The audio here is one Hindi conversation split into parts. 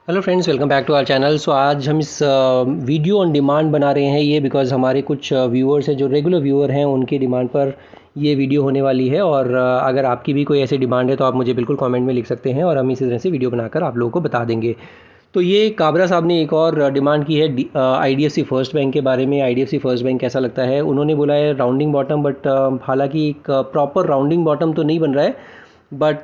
Hello friends, welcome back to our channel. So आज हम इस वीडियो ऑन डिमांड बना रहे हैं ये बिकॉज़ हमारे कुछ व्यूअर्स हैं जो रेगुलर व्यूअर हैं, उनकी डिमांड पर ये वीडियो होने वाली है। और अगर आपकी भी कोई ऐसी डिमांड है तो आप मुझे बिल्कुल कमेंट में लिख सकते हैं और हम इसी तरह से वीडियो बनाकर आप लोगों को बता देंगे। तो ये काबरा साहब ने एक और डिमांड की है IDFC फर्स्ट बैंक के बारे में। IDFC फर्स्ट बैंक कैसा लगता है, उन्होंने बोला है राउंडिंग बॉटम, बट हालांकि एक प्रॉपर राउंडिंग बॉटम तो नहीं बन रहा है, बट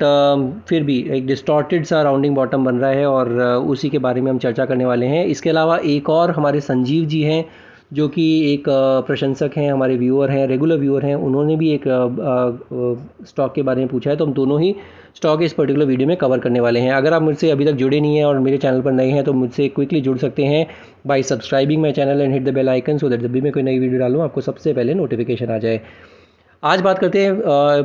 फिर भी एक डिस्टॉर्टेड सा राउंडिंग बॉटम बन रहा है और उसी के बारे में हम चर्चा करने वाले हैं। इसके अलावा एक और हमारे संजीव जी हैं जो कि एक प्रशंसक हैं, हमारे व्यूअर हैं, रेगुलर व्यूअर हैं। उन्होंने भी एक स्टॉक के बारे में पूछा है, तो हम दोनों ही स्टॉक इस पर्टिकुलर वीडियो में कवर करने वाले हैं। अगर आप मुझसे अभी तक जुड़े नहीं हैं और मेरे चैनल पर नए हैं तो मुझसे क्विकली जुड़ सकते हैं by subscribing my channel and hit the bell icon, so that जब भी मैं कोई नई वीडियो डालूँ आपको सबसे पहले नोटिफिकेशन आ जाए। आज बात करते हैं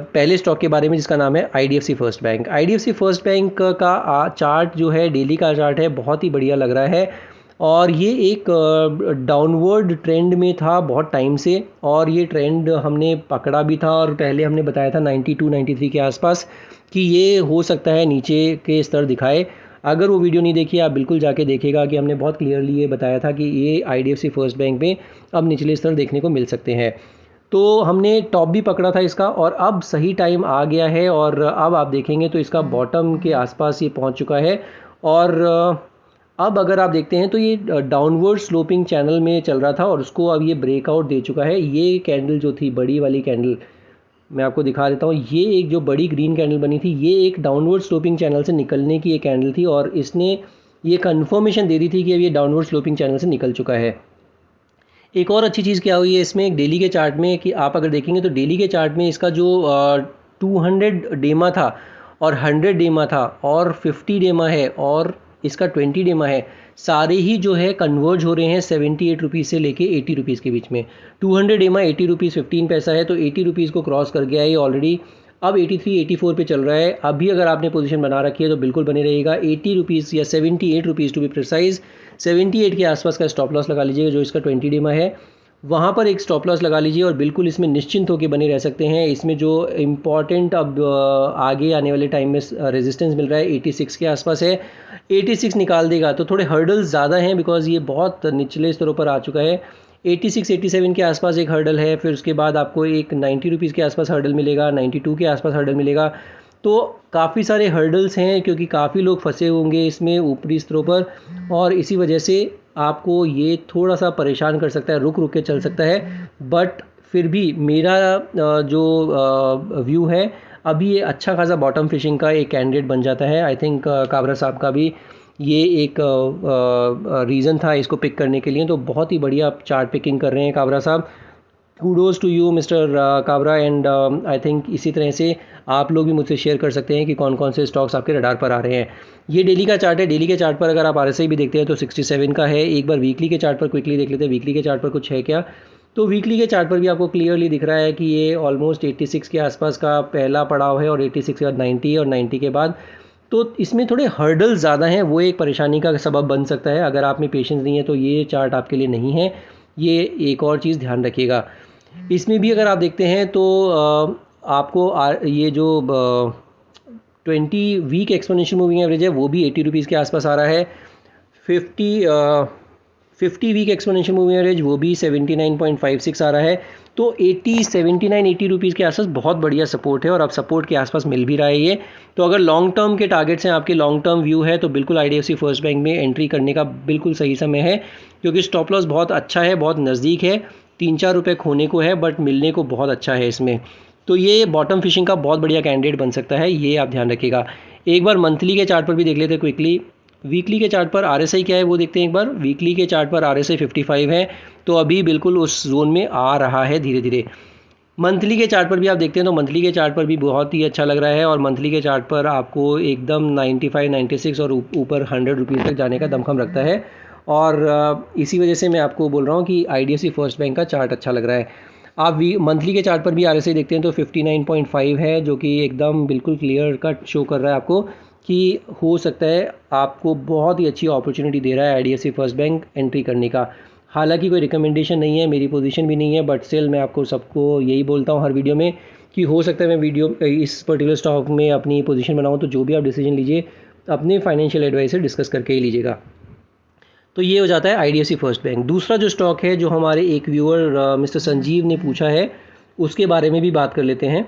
पहले स्टॉक के बारे में जिसका नाम है IDFC first bank. IDFC first bank का चार्ट जो है, डेली का चार्ट है, बहुत ही बढ़िया लग रहा है। और ये एक डाउनवर्ड ट्रेंड में था बहुत टाइम से, और ये ट्रेंड हमने पकड़ा भी था और पहले हमने बताया था 92 93 के आसपास कि ये हो सकता है नीचे के स्तर दिखाए। अगर वो वीडियो नहीं देखी आप बिल्कुल जाके देखेगा कि हमने बहुत क्लियरली ये बताया था कि ये IDFC फर्स्ट बैंक में अब निचले स्तर देखने को मिल सकते हैं। तो हमने टॉप भी पकड़ा था इसका और अब सही टाइम आ गया है और अब आप देखेंगे तो इसका बॉटम के आसपास ये पहुंच चुका है। और अब अगर आप देखते हैं तो ये डाउनवर्ड स्लोपिंग चैनल में चल रहा था और उसको अब ये ब्रेकआउट दे चुका है। ये कैंडल जो थी, बड़ी वाली कैंडल, मैं आपको दिखा देता हूँ। ये एक जो बड़ी ग्रीन कैंडल बनी थी, ये एक डाउनवर्ड स्लोपिंग चैनल से निकलने की एक कैंडल थी और इसने ये कन्फर्मेशन दे दी थी कि अब ये डाउनवर्ड स्लोपिंग चैनल से निकल चुका है। एक और अच्छी चीज़ क्या हुई है इसमें, एक डेली के चार्ट में, कि आप अगर देखेंगे तो डेली के चार्ट में इसका जो 200 डेमा था और 100 डेमा था और 50 डेमा है और इसका 20 डेमा है, सारे ही जो है कन्वर्ज हो रहे हैं 78 रुपीज़ से लेके 80 रुपीज़ के बीच में। 200 डेमा 80 रुपीज़ 15 पैसा है, तो 80 रुपीज़ को क्रॉस कर गया है ये ऑलरेडी। अब 83 84 पे चल रहा है। अभी अगर आपने पोजीशन बना रखी है तो बिल्कुल बने रहेगा 80 रुपीज़ या 78 रुपीज़ टू बी प्रिसाइज। 78 के आसपास का स्टॉप लॉस लगा लीजिएगा जो इसका 20 डेमा है, वहाँ पर एक स्टॉप लॉस लगा लीजिए और बिल्कुल इसमें निश्चिंत होकर बने रह सकते हैं। इसमें जो इम्पॉर्टेंट अब आगे आने वाले टाइम में रेजिस्टेंस मिल रहा है 86 के आसपास है। 86 निकाल देगा तो थोड़े हर्डल्स ज़्यादा हैं बिकॉज ये बहुत निचले स्तरों पर आ चुका है। 86 87 के आसपास एक हर्डल है, फिर उसके बाद आपको एक 90 रुपीज़ के आसपास हर्डल मिलेगा, 92 के आसपास हर्डल मिलेगा। तो काफ़ी सारे हर्डल्स हैं क्योंकि काफ़ी लोग फंसे होंगे इसमें ऊपरी स्तरों पर, और इसी वजह से आपको ये थोड़ा सा परेशान कर सकता है, रुक रुक के चल सकता है। बट फिर भी मेरा जो व्यू है, अभी ये अच्छा खासा बॉटम फिशिंग का एक कैंडिडेट बन जाता है। आई थिंक काबरा साहब का भी ये एक रीज़न था इसको पिक करने के लिए। तो बहुत ही बढ़िया चार्ट पिकिंग कर रहे हैं काबरा साहब। Kudos to you mister Kabra. And I think इसी तरह से आप लोग भी मुझसे शेयर कर सकते हैं कि कौन कौन से स्टॉक्स आपके रडार पर आ रहे हैं। ये डेली का चार्ट है। डेली के चार्ट पर अगर आप RSI भी देखते हैं तो 67 का है। एक बार वीकली के चार्ट पर क्विकली देख लेते हैं, वीकली के चार्ट पर कुछ है क्या। तो वीकली के चार्ट पर भी आपको क्लियरली दिख रहा है कि ये ऑलमोस्ट 86 के आसपास का पहला पड़ाव है और 86 के बाद 90 और 90 के बाद, तो इसमें थोड़े हर्डल ज़्यादा हैं, वो एक परेशानी का सबब बन सकता है। अगर आप में पेशेंस नहीं है तो ये चार्ट आपके लिए नहीं है। ये एक और चीज़ ध्यान रखिएगा। इसमें भी अगर आप देखते हैं तो आपको ये जो 20 वीक एक्सपोनेंशियल मूविंग एवरेज है वो भी 80 रुपीज़ के आसपास आ रहा है। 50 वीक एक्सपोनेंशियल मूविंग एवरेज वो भी 79.56 आ रहा है। तो 80 79 80 रुपीज़ के आसपास बहुत बढ़िया सपोर्ट है और अब सपोर्ट के आसपास मिल भी रहा है ये। तो अगर लॉन्ग टर्म के टारगेट्स हैं, आपके लॉन्ग टर्म व्यू है, तो बिल्कुल IDFC फर्स्ट बैंक में एंट्री करने का बिल्कुल सही समय है क्योंकि स्टॉप लॉस बहुत अच्छा है, बहुत नज़दीक है। 3-4 रुपये खोने को है बट मिलने को बहुत अच्छा है इसमें। तो ये बॉटम फिशिंग का बहुत बढ़िया कैंडिडेट बन सकता है, ये आप ध्यान रखिएगा। एक बार मंथली के चार्ट पर भी देख लेते हैं क्विकली। वीकली के चार्ट पर RSI क्या है वो देखते हैं एक बार। वीकली के चार्ट पर RSI 55 है, तो अभी बिल्कुल उस जोन में आ रहा है धीरे धीरे। मंथली के चार्ट पर भी आप देखते हैं तो मंथली के चार्ट पर भी बहुत ही अच्छा लग रहा है और मंथली के चार्ट पर आपको एकदम 95 96 और ऊपर 100 रुपीज़ तक जाने का दमखम रखता है। और इसी वजह से मैं आपको बोल रहा हूँ कि IDFC फर्स्ट बैंक का चार्ट अच्छा लग रहा है। आप मंथली के चार्ट पर भी RSI देखते हैं तो 59.5 है, जो कि एकदम बिल्कुल क्लियर कट शो कर रहा है आपको कि हो सकता है आपको बहुत ही अच्छी अपॉर्चुनिटी दे रहा है IDFC फर्स्ट बैंक एंट्री करने का। हालांकि कोई रिकमेंडेशन नहीं है, मेरी पोजीशन भी नहीं है, बट स्टिल मैं आपको सबको यही बोलता हूँ हर वीडियो में कि हो सकता है मैं वीडियो इस पर्टिकुलर स्टॉक में अपनी पोजीशन बनाऊँ। तो जो भी आप डिसीजन लीजिए अपने फाइनेंशियल एडवाइस से डिस्कस करके ही लीजिएगा। तो ये हो जाता है IDFC फर्स्ट बैंक। दूसरा जो स्टॉक है जो हमारे एक व्यूअर मिस्टर संजीव ने पूछा है, उसके बारे में भी बात कर लेते हैं।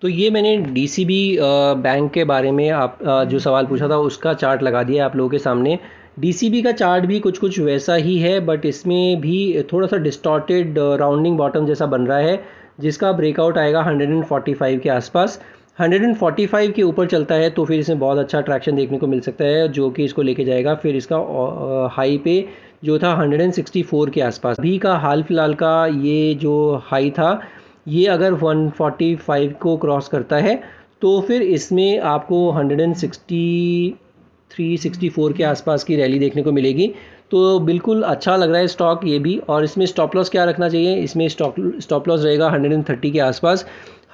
तो ये मैंने DCB बैंक के बारे में आप जो सवाल पूछा था उसका चार्ट लगा दिया आप लोगों के सामने। DCB का चार्ट भी कुछ वैसा ही है, बट इसमें भी थोड़ा सा डिस्टॉर्टेड राउंडिंग बॉटम जैसा बन रहा है, जिसका ब्रेकआउट आएगा 145 के आसपास। 145 के ऊपर चलता है तो फिर इसमें बहुत अच्छा ट्रैक्शन देखने को मिल सकता है, जो कि इसको लेके जाएगा फिर इसका हाई पे जो था 164 के आसपास। अभी का हाल फिलहाल का ये जो हाई था, ये अगर 145 को क्रॉस करता है तो फिर इसमें आपको 163-64 के आसपास की रैली देखने को मिलेगी। तो बिल्कुल अच्छा लग रहा है स्टॉक ये भी। और इसमें स्टॉप लॉस क्या रखना चाहिए, इसमें स्टॉप लॉस रहेगा 130 के आसपास।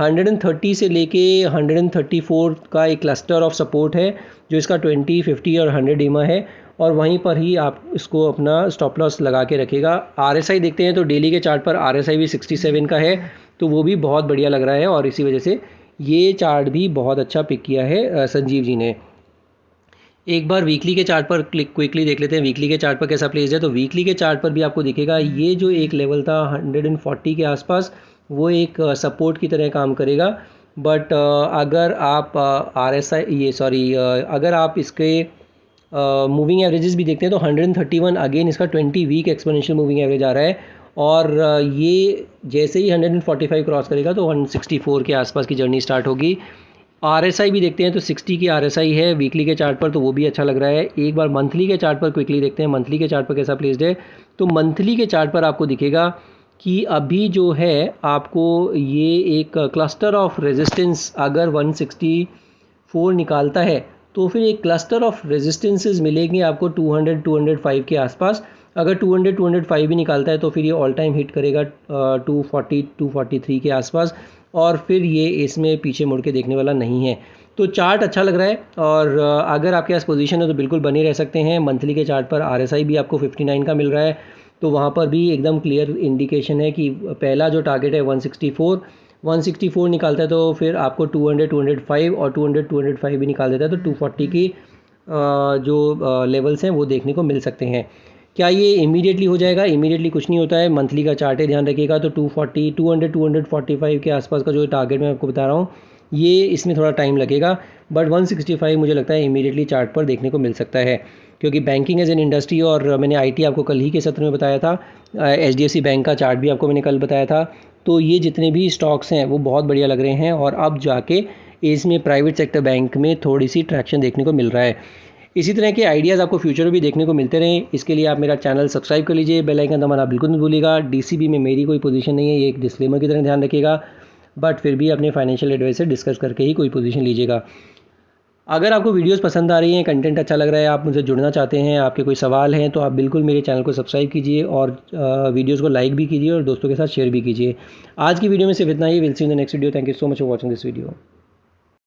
130 से लेके 134 का एक क्लस्टर ऑफ सपोर्ट है, जो इसका 20, 50 और 100 EMA है, और वहीं पर ही आप इसको अपना स्टॉप लॉस लगा के रखेगा। RSI देखते हैं तो डेली के चार्ट पर RSI भी 67 का है, तो वो भी बहुत बढ़िया लग रहा है, और इसी वजह से ये चार्ट भी बहुत अच्छा पिक किया है संजीव जी ने। एक बार वीकली के चार्ट पर क्विकली देख लेते हैं वीकली के चार्ट पर कैसा प्लेस है। तो वीकली के चार्ट पर भी आपको दिखेगा ये जो एक लेवल था 140 के आसपास, वो एक सपोर्ट की तरह काम करेगा। बट अगर आप अगर आप इसके मूविंग एवरेजेस भी देखते हैं तो 131 अगेन इसका 20 वीक एक्सपोनेंशियल मूविंग एवरेज आ रहा है, और ये जैसे ही 145 क्रॉस करेगा तो 164 के आसपास की जर्नी स्टार्ट होगी। RSI भी देखते हैं तो 60 की RSI है वीकली के चार्ट पर, तो वो भी अच्छा लग रहा है। एक बार मंथली के चार्ट पर क्विकली देखते हैं मंथली के चार्ट पर कैसा प्लेस्ड है। तो मंथली के चार्ट पर आपको दिखेगा कि अभी जो है आपको ये एक क्लस्टर ऑफ रेजिस्टेंस अगर 164 निकालता है तो फिर एक क्लस्टर ऑफ रेजिस्टेंसेस मिलेंगे आपको 200-205 के आसपास। अगर 200-205 भी निकालता है तो फिर ये ऑल टाइम हिट करेगा 240-243 के आसपास, और फिर ये इसमें पीछे मुड़ के देखने वाला नहीं है। तो चार्ट अच्छा लग रहा है, और अगर आपके पास पोजीशन है तो बिल्कुल बने रह सकते हैं। मंथली के चार्ट पर RSI भी आपको 59 का मिल रहा है, तो वहाँ पर भी एकदम क्लियर इंडिकेशन है कि पहला जो टारगेट है 164 निकालता है तो फिर आपको 200-205 और 200-205 भी निकाल देता है तो 240 की जो लेवल्स हैं वो देखने को मिल सकते हैं। क्या ये इमीडिएटली हो जाएगा? इमीडिएटली कुछ नहीं होता है, मंथली का चार्ट है, ध्यान रखिएगा। तो 200-245 के आसपास का जो टारगेट मैं आपको बता रहा हूँ, ये इसमें थोड़ा टाइम लगेगा, बट 165 मुझे लगता है इमीडिएटली चार्ट पर देखने को मिल सकता है, क्योंकि बैंकिंग एज एन इंडस्ट्री, और मैंने IT आपको कल ही के सत्र में बताया था, HDFC बैंक का चार्ट भी आपको मैंने कल बताया था। तो ये जितने भी स्टॉक्स हैं वो बहुत बढ़िया लग रहे हैं, और अब जाके इसमें प्राइवेट सेक्टर बैंक में थोड़ी सी ट्रैक्शन देखने को मिल रहा है। इसी तरह के आइडियाज़ आपको फ्यूचर में भी देखने को मिलते रहें, इसके लिए आप मेरा चैनल सब्सक्राइब कर लीजिए, बेल आइकन दबाना बिल्कुल नहीं भूलिएगा। DCB में मेरी कोई पोजीशन नहीं है, ये एक डिस्क्लेमर की तरह ध्यान रखिएगा, बट फिर भी अपने फाइनेंशियल एडवाइस से डिस्कस करके ही कोई पोजीशन लीजिएगा। अगर आपको वीडियोस पसंद आ रही हैं, कंटेंट अच्छा लग रहा है, आप मुझसे जुड़ना चाहते हैं, आपके कोई सवाल हैं, तो आप बिल्कुल मेरे चैनल को सब्सक्राइब कीजिए, और वीडियोस को लाइक भी कीजिए और दोस्तों के साथ शेयर भी कीजिए। आज की वीडियो में सिर्फ इतना ही। Will see in the next video. Thank you so much for watching this video.